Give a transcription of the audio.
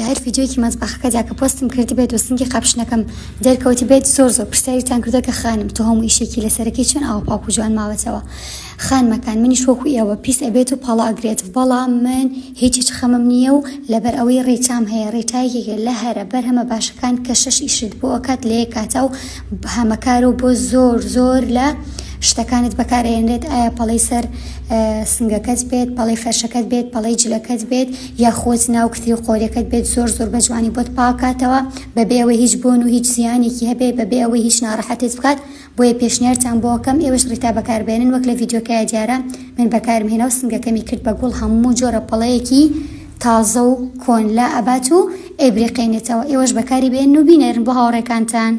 هەر ڤیدیۆیەکی مەزبەخەکەدا کە پۆستم کردی بێت و سنگی قاپشنەکەم دەرکەوتی بێت زۆر پرسیاریتان کردە کە خانم تۆ هەموو ئیشێکی لەسەرەکەی چۆن ئاوا پاک و جوان ماوەتەوە خانمەکان منیش وەکو ئێوە پیس ئەبێت و پاڵە ئەگرێت بەڵام من هیچ خەمم نییە و لەبەر ئەوەی ڕێچام هەیە ڕێتایەکێکە لە هەرە بەر هەمە باشەکان کە 6 ئیشت بۆ ئەکات لە یەک کاتە و هەمەکار و بۆ زۆر لە شتەکانت بەکارهێنرێت ئایا پەڵەی سەر سنگەکەت بێت پەڵەی فەرشەکەت بێت پەڵەی جلەکەت بێت یا خۆت ناو کتری و قۆریەکەت بێت زۆر بە جوانی بۆت پاکاتەوە بەبێ ئەوەی هیچ بۆن و هیچ زیانێکی هەبێ بەبێ ئەوەی هیچ ناڕەحەتت بکات بۆیە پێشنیارتان بۆ ئەەکەم ئێوەش ڕیتا بەکاربێنن وەک لە ڤیدیۆکەیە دیارە من بەکارم هێنا و سنگەکەمی کرد بە گوڵ هەموو جۆرە پەڵەیەکی تازە و کۆن لا ئەبات و ئەیبریقێنێتەوە ئێوەش بەکاری بێنن و بینێرن بۆ هاوڕێکانتان.